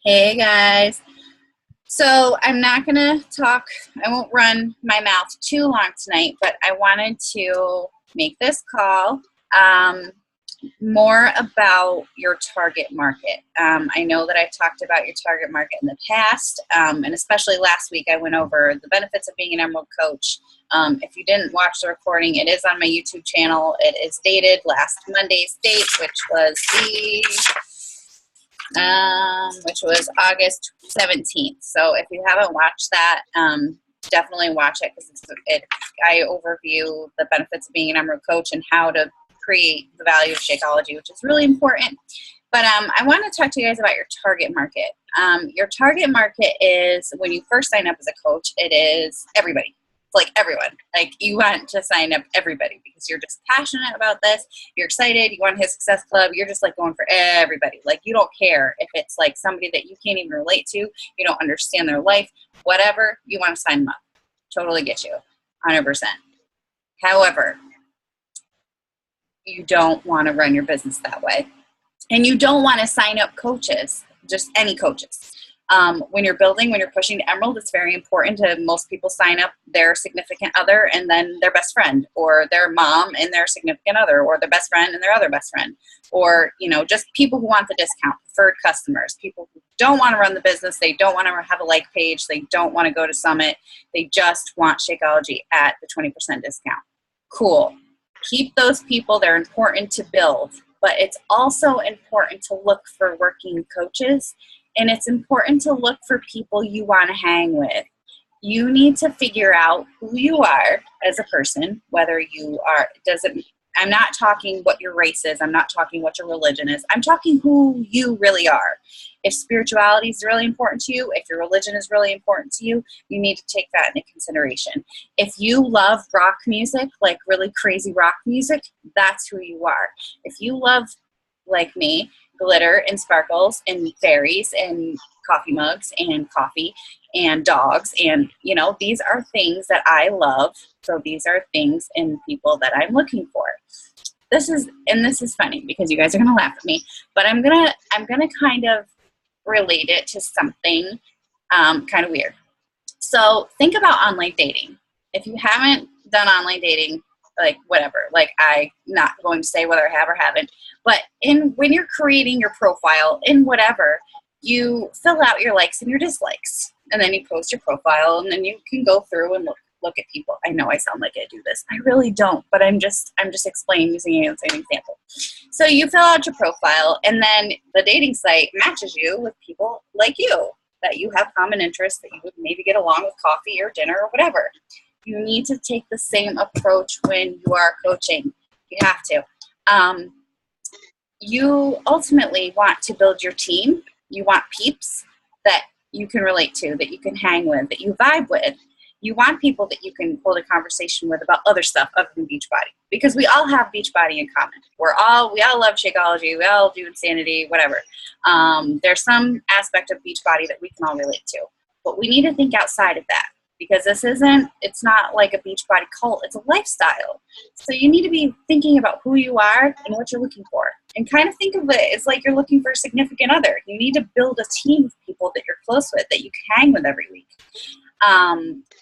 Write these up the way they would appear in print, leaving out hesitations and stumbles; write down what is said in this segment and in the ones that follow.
Hey guys. So I'm not going to talk, I won't run my mouth too long tonight, but I wanted to make this call um, more about your target market. I know that I've talked about your target market in the past, and especially last week I went over the benefits of being an Emerald Coach. If you didn't watch the recording, it is on my YouTube channel. It is dated last Monday's date, which was August 17th. So if you haven't watched that, definitely watch it because I overview the benefits of being an Emerald Coach and how to create the value of Shakeology, which is really important. But I want to talk to you guys about your target market. Your target market is, when you first sign up as a coach, it is everybody. Like everyone. Like you want to sign up everybody because you're just passionate about this. You're excited. You want to hit Success Club. You're just like going for everybody. Like you don't care if it's like somebody that you can't even relate to. You don't understand their life. Whatever. You want to sign them up. Totally get you. 100%. However, you don't want to run your business that way. And you don't want to sign up coaches, just any coaches. When you're building, when you're pushing to Emerald, it's very important to most people sign up their significant other and then their best friend, or their mom and their significant other, or their best friend and their other best friend, or, just people who want the discount, preferred customers, people who don't want to run the business. They don't want to have a like page. They don't want to go to Summit. They just want Shakeology at the 20% discount. Cool. Keep those people. They're important to build, but it's also important to look for working coaches. And it's important to look for people you want to hang with. You need to figure out who you are as a person, whether you are, I'm not talking what your race is. I'm not talking what your religion is. I'm talking who you really are. If spirituality is really important to you, if your religion is really important to you, you need to take that into consideration. If you love rock music, like really crazy rock music, that's who you are. If you love, like me, glitter and sparkles and fairies and coffee mugs and coffee and dogs, and these are things that I love. So these are things and people that I'm looking for. This is funny because you guys are gonna laugh at me, but I'm gonna kind of relate it to something kind of weird. So think about online dating. If you haven't done online dating, like whatever, like I'm not going to say whether I have or haven't, but when you're creating your profile in whatever, you fill out your likes and your dislikes, and then you post your profile, and then you can go through and look at people. I know I sound like I do this. I really don't, but I'm just explaining using an example. So you fill out your profile, and then the dating site matches you with people like you, that you have common interests, that you would maybe get along with coffee or dinner or whatever. You need to take the same approach when you are coaching. You have to. You ultimately want to build your team. You want peeps that you can relate to, that you can hang with, that you vibe with. You want people that you can hold a conversation with about other stuff other than Beachbody, because we all have Beachbody in common. We all love Shakeology. We all do Insanity, whatever. There's some aspect of Beachbody that we can all relate to, but we need to think outside of that, because it's not like a Beachbody cult. It's a lifestyle. So you need to be thinking about who you are and what you're looking for, and kind of think of it as like you're looking for a significant other. You need to build a team of people that you're close with, that you can hang with every week.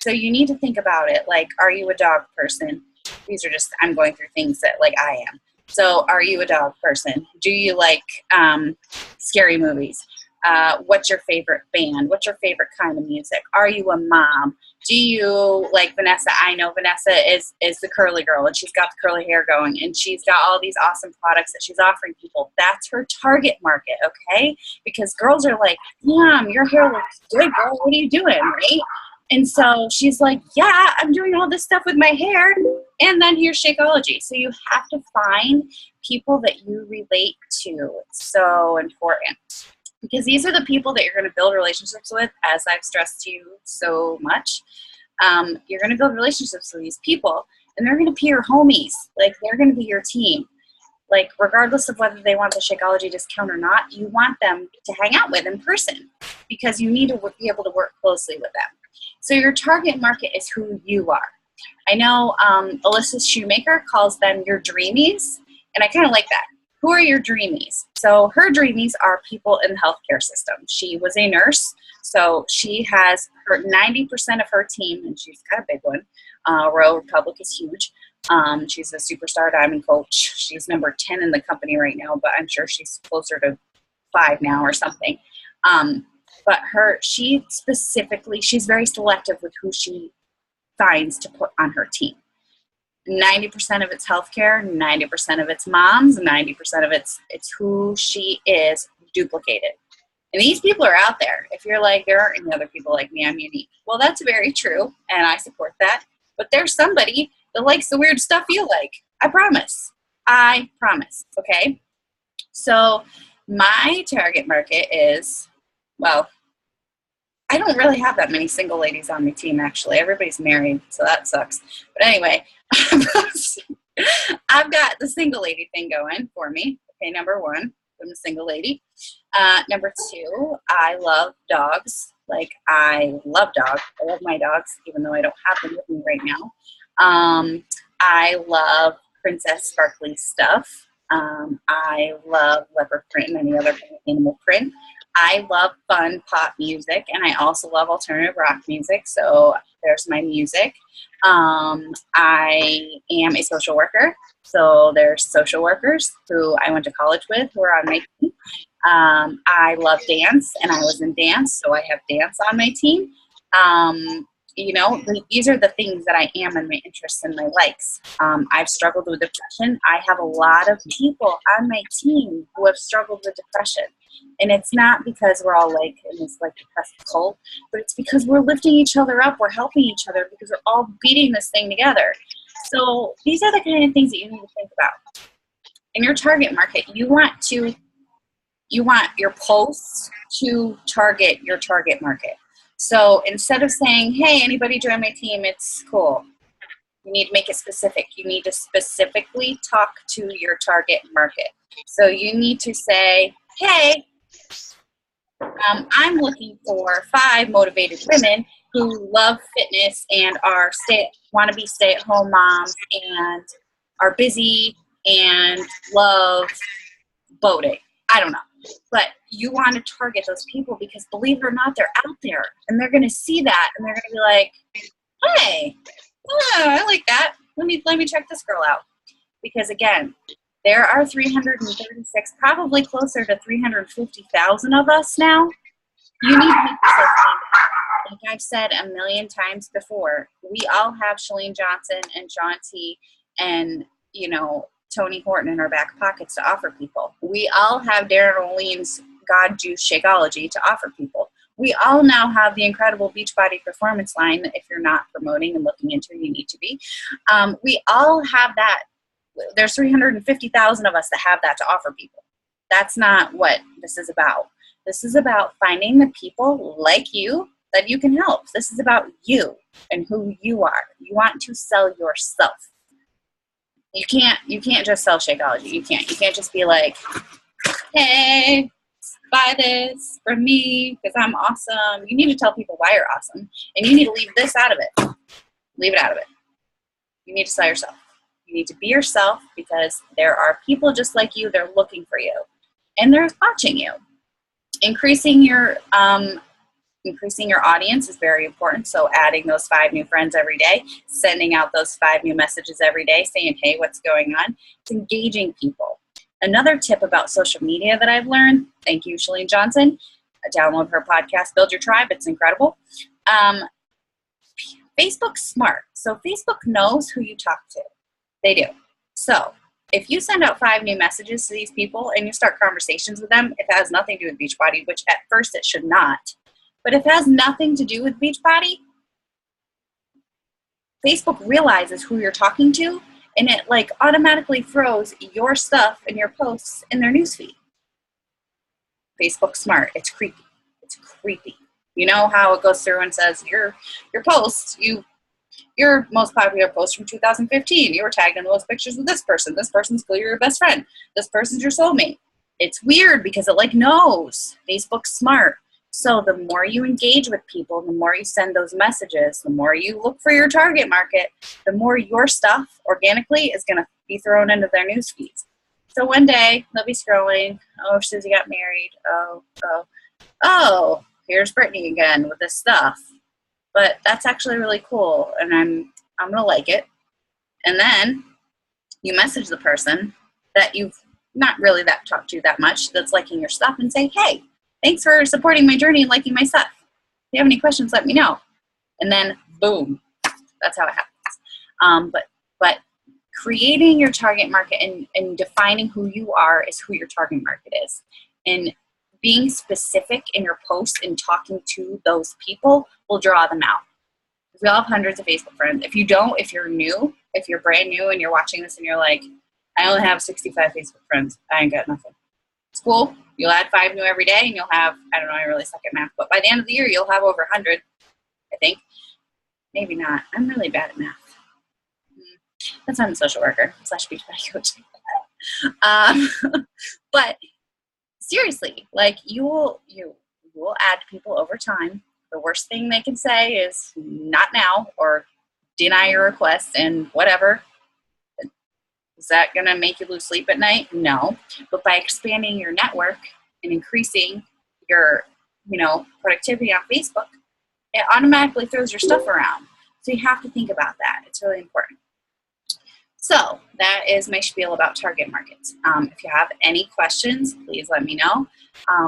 So you need to think about it like, are you a dog person? These are just, I'm going through things that like I am. So are you a dog person? Do you like scary movies? What's your favorite band? What's your favorite kind of music? Are you a mom? Do you like Vanessa? I know Vanessa is the curly girl, and she's got the curly hair going, and she's got all these awesome products that she's offering people. That's her target market, okay? Because girls are like, damn, your hair looks good, girl. What are you doing, right? And so she's like, yeah, I'm doing all this stuff with my hair. And then here's Shakeology. So you have to find people that you relate to. It's so important. Because these are the people that you're going to build relationships with, as I've stressed to you so much. You're going to build relationships with these people, and they're going to be your homies. Like, they're going to be your team. Like, regardless of whether they want the Shakeology discount or not, you want them to hang out with in person, because you need to be able to work closely with them. So your target market is who you are. I know Alyssa Shoemaker calls them your dreamies, and I kind of like that. who are your dreamies? So her dreamies are people in the healthcare system. She was a nurse, so she has her 90% of her team, and she's got a big one. Royal Republic is huge. She's a superstar diamond coach. She's number 10 in the company right now, but I'm sure she's closer to 5 now or something. But she's very selective with who she finds to put on her team. 90% of it's healthcare, 90% of it's moms, 90% of it's who she is duplicated. And these people are out there. If you're like, there aren't any other people like me, I'm unique. Well, that's very true, and I support that. But there's somebody that likes the weird stuff you like. I promise. I promise. Okay? So my target market is, well, I don't really have that many single ladies on my team, actually. Everybody's married, so that sucks. But anyway, I've got the single lady thing going for me. Okay, number 1, I'm a single lady. Number 2, I love dogs. Like, I love dogs. I love my dogs, even though I don't have them with me right now. I love princess sparkly stuff. I love leopard print and any other animal print. I love fun pop music, and I also love alternative rock music, so there's my music. I am a social worker, so there's social workers who I went to college with who are on my team. I love dance, and I was in dance, so I have dance on my team. These are the things that I am and my interests and my likes. I've struggled with depression. I have a lot of people on my team who have struggled with depression. And it's not because we're all like in this like depressed cult, but it's because we're lifting each other up. We're helping each other because we're all beating this thing together. So these are the kind of things that you need to think about. In your target market, you want your posts to target your target market. So instead of saying, hey, anybody join my team, it's cool. You need to make it specific. You need to specifically talk to your target market. So you need to say, hey, I'm looking for 5 motivated women who love fitness and want to be stay-at-home moms and are busy and love boating. I don't know. But you want to target those people because, believe it or not, they're out there. And they're going to see that, and they're going to be like, hey, I like that. Let me check this girl out. Because, again, there are 336, probably closer to 350,000 of us now. You need to make yourself famous. Like I've said a million times before, we all have Shalene Johnson and Shaun T and, Tony Horton in our back pockets to offer people. We all have Darren O'Lean's God Juice Shakeology to offer people. We all now have the incredible Beachbody Performance line that if you're not promoting and looking into, you need to be. We all have that. There's 350,000 of us that have that to offer people. That's not what this is about. This is about finding the people like you that you can help. This is about you and who you are. You want to sell yourself. You can't just sell Shakeology. You can't just be like, hey, buy this from me because I'm awesome. You need to tell people why you're awesome, and you need to leave this out of it. Leave it out of it. You need to sell yourself. You need to be yourself because there are people just like you. They're looking for you, and they're watching you. Increasing your audience is very important. So adding those 5 new friends every day, sending out those 5 new messages every day, saying, hey, what's going on? It's engaging people. Another tip about social media that I've learned, thank you, Shalene Johnson. Download her podcast, Build Your Tribe. It's incredible. Facebook's smart. So Facebook knows who you talk to. They do. So if you send out 5 new messages to these people and you start conversations with them, if it has nothing to do with Beachbody, which at first it should not, but if it has nothing to do with Beachbody, Facebook realizes who you're talking to, and it like automatically throws your stuff and your posts in their newsfeed. Facebook's smart. It's creepy. It's creepy. You know how it goes through and says your posts, your most popular post from 2015, you were tagged in the most pictures with this person. This person's clearly your best friend. This person's your soulmate. It's weird because it like knows. Facebook's smart. So the more you engage with people, the more you send those messages, the more you look for your target market, the more your stuff organically is going to be thrown into their news feeds. So one day they'll be scrolling. Oh, Susie got married. Oh, here's Brittany again with this stuff. But that's actually really cool, and I'm gonna like it. And then you message the person that you've not really that talked to that much that's liking your stuff and say, hey, thanks for supporting my journey and liking my stuff. If you have any questions, let me know. And then boom, that's how it happens. But creating your target market and defining who you are is who your target market is. And being specific in your posts and talking to those people will draw them out. We all have hundreds of Facebook friends. If you don't, if you're new, if you're brand new and you're watching this and you're like, I only have 65 Facebook friends, I ain't got nothing. It's cool. You'll add 5 new every day and you'll have, I don't know, I really suck at math, but by the end of the year, you'll have over 100, I think. Maybe not. I'm really bad at math. That's why I'm a social worker / Beachbody coach. But seriously, like you will add people over time. The worst thing they can say is not now or deny your request and whatever. Is that going to make you lose sleep at night? No. But by expanding your network and increasing your, productivity on Facebook, it automatically throws your stuff around. So you have to think about that. It's really important. So that is my spiel about target markets. If you have any questions, please let me know.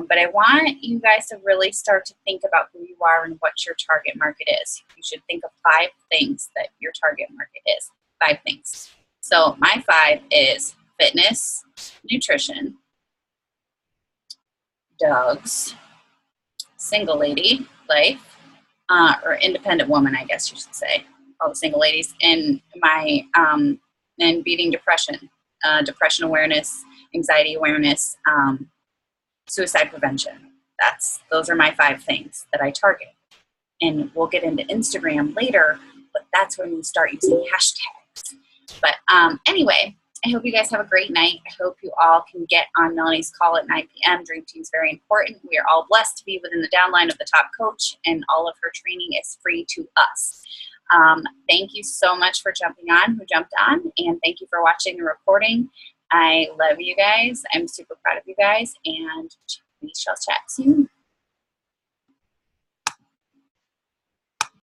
But I want you guys to really start to think about who you are and what your target market is. You should think of 5 things that your target market is. 5 things. So my 5 is fitness, nutrition, dogs, single lady life, or independent woman, I guess you should say. All the single ladies. And my and beating depression, depression awareness, anxiety awareness, suicide prevention. Those are my 5 things that I target. And we'll get into Instagram later, but that's when we start using hashtags. But anyway, I hope you guys have a great night. I hope you all can get on Melanie's call at 9 p.m. Dream Team is very important. We are all blessed to be within the downline of the top coach, and all of her training is free to us. Thank you so much for jumping on, who jumped on, and thank you for watching the recording. I love you guys. I'm super proud of you guys, and we shall chat soon.